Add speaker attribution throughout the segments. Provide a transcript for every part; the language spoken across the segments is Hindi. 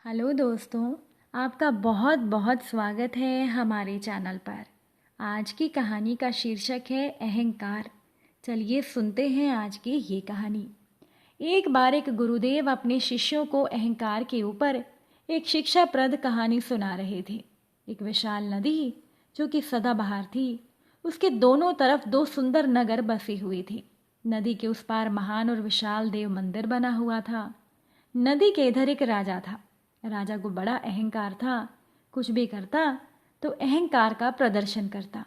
Speaker 1: हेलो दोस्तों, आपका बहुत बहुत स्वागत है हमारे चैनल पर। आज की कहानी का शीर्षक है अहंकार। चलिए सुनते हैं आज की ये कहानी। एक बार एक गुरुदेव अपने शिष्यों को अहंकार के ऊपर एक शिक्षाप्रद कहानी सुना रहे थे। एक विशाल नदी जो कि सदाबहार थी, उसके दोनों तरफ दो सुंदर नगर बसे हुए थे। नदी के उस पार महान और विशाल देव मंदिर बना हुआ था। नदी के इधर एक राजा था। राजा को बड़ा अहंकार था। कुछ भी करता तो अहंकार का प्रदर्शन करता।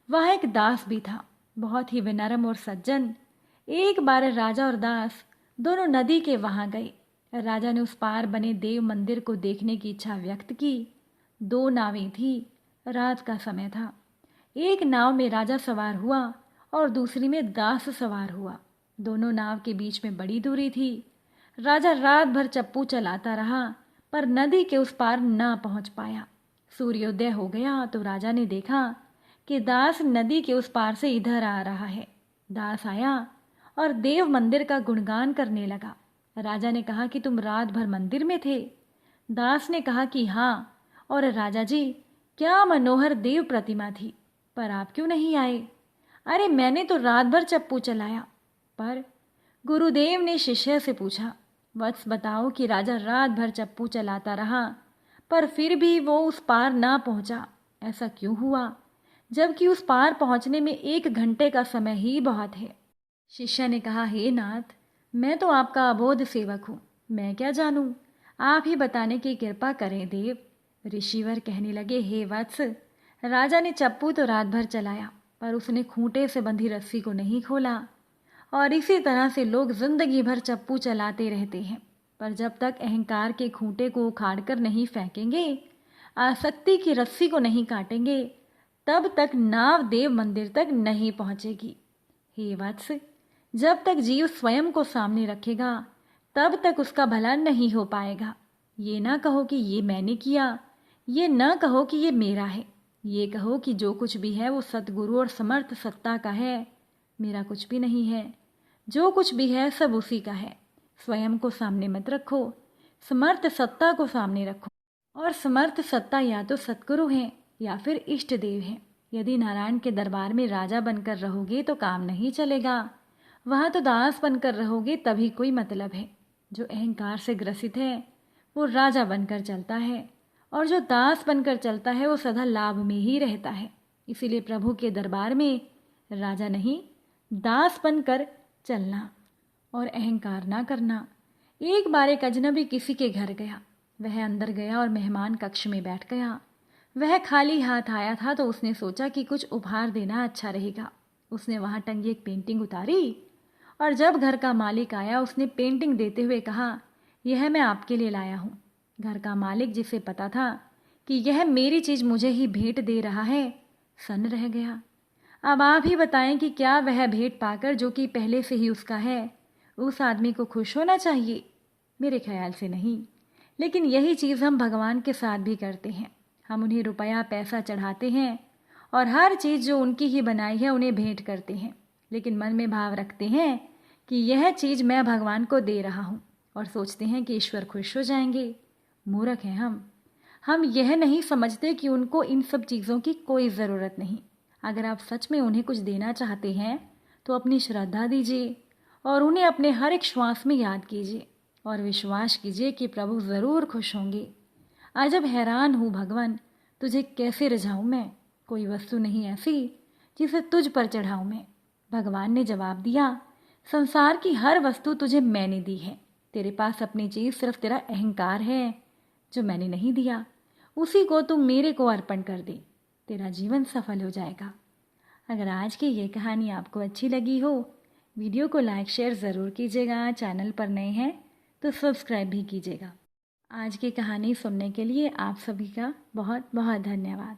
Speaker 1: वह एक दास भी था, बहुत ही विनम्र और सज्जन। एक बार राजा और दास दोनों नदी के वहां गए। राजा ने उस पार बने देव मंदिर को देखने की इच्छा व्यक्त की। दो नावें थी। रात का समय था। एक नाव में राजा सवार हुआ और दूसरी में दास सवार हुआ। दोनों नाव के बीच में बड़ी दूरी थी। राजा रात भर चप्पू चलाता रहा पर नदी के उस पार ना पहुंच पाया। सूर्योदय हो गया तो राजा ने देखा कि दास नदी के उस पार से इधर आ रहा है। दास आया और देव मंदिर का गुणगान करने लगा। राजा ने कहा कि तुम रात भर मंदिर में थे? दास ने कहा कि हाँ, और राजा जी, क्या मनोहर देव प्रतिमा थी, पर आप क्यों नहीं आए? अरे मैंने तो रात भर चप्पू चलाया। पर गुरुदेव ने शिष्य से पूछा, वत्स बताओ कि राजा रात भर चप्पू चलाता रहा पर फिर भी वो उस पार ना पहुंचा, ऐसा क्यों हुआ, जबकि उस पार पहुंचने में 1 घंटे का समय ही बहुत है? शिष्य ने कहा, हे नाथ, मैं तो आपका अबोध सेवक हूँ, मैं क्या जानूं, आप ही बताने की कृपा करें देव। ऋषिवर कहने लगे, हे वत्स, राजा ने चप्पू तो रात भर चलाया पर उसने खूंटे से बंधी रस्सी को नहीं खोला। और इसी तरह से लोग जिंदगी भर चप्पू चलाते रहते हैं, पर जब तक अहंकार के खूंटे को उखाड़कर नहीं फेंकेंगे, आसक्ति की रस्सी को नहीं काटेंगे, तब तक नाव देव मंदिर तक नहीं पहुंचेगी। हे वत्स, जब तक जीव स्वयं को सामने रखेगा तब तक उसका भला नहीं हो पाएगा। ये ना कहो कि ये मैंने किया, ये ना कहो कि ये मेरा है, ये कहो कि जो कुछ भी है वो सतगुरु और समर्थ सत्ता का है, मेरा कुछ भी नहीं है। जो कुछ भी है सब उसी का है। स्वयं को सामने मत रखो, समर्थ सत्ता को सामने रखो। और समर्थ सत्ता या तो सतगुरु हैं या फिर इष्ट देव हैं। यदि नारायण के दरबार में राजा बनकर रहोगे तो काम नहीं चलेगा, वहां तो दास बनकर रहोगे तभी कोई मतलब है। जो अहंकार से ग्रसित है वो राजा बनकर चलता है, और जो दास बनकर चलता है वो सदा लाभ में ही रहता है। इसीलिए प्रभु के दरबार में राजा नहीं, दास बनकर चलना और अहंकार ना करना। एक बार एक अजनबी किसी के घर गया। वह अंदर गया और मेहमान कक्ष में बैठ गया। वह खाली हाथ आया था तो उसने सोचा कि कुछ उपहार देना अच्छा रहेगा। उसने वहां टंगी एक पेंटिंग उतारी और जब घर का मालिक आया उसने पेंटिंग देते हुए कहा, यह मैं आपके लिए लाया हूँ। घर का मालिक, जिसे पता था कि यह मेरी चीज मुझे ही भेंट दे रहा है, सन्न रह गया। अब आप ही बताएं कि क्या वह भेंट पाकर, जो कि पहले से ही उसका है, उस आदमी को खुश होना चाहिए? मेरे ख्याल से नहीं। लेकिन यही चीज़ हम भगवान के साथ भी करते हैं। हम उन्हें रुपया पैसा चढ़ाते हैं और हर चीज़ जो उनकी ही बनाई है उन्हें भेंट करते हैं, लेकिन मन में भाव रखते हैं कि यह चीज़ मैं भगवान को दे रहा हूँ, और सोचते हैं कि ईश्वर खुश हो जाएंगे। मूर्ख हैं हम यह नहीं समझते कि उनको इन सब चीज़ों की कोई ज़रूरत नहीं। अगर आप सच में उन्हें कुछ देना चाहते हैं तो अपनी श्रद्धा दीजिए और उन्हें अपने हर एक श्वास में याद कीजिए और विश्वास कीजिए कि प्रभु ज़रूर खुश होंगे। अजब हैरान हूँ भगवान, तुझे कैसे रिझाऊँ मैं? कोई वस्तु नहीं ऐसी जिसे तुझ पर चढ़ाऊँ मैं। भगवान ने जवाब दिया, संसार की हर वस्तु तुझे मैंने दी है। तेरे पास अपनी चीज़ सिर्फ तेरा अहंकार है जो मैंने नहीं दिया। उसी को तू मेरे को अर्पण कर दे, तेरा जीवन सफल हो जाएगा। अगर आज की ये कहानी आपको अच्छी लगी हो, वीडियो को लाइक शेयर ज़रूर कीजिएगा। चैनल पर नए हैं तो सब्सक्राइब भी कीजिएगा। आज की कहानी सुनने के लिए आप सभी का बहुत बहुत धन्यवाद।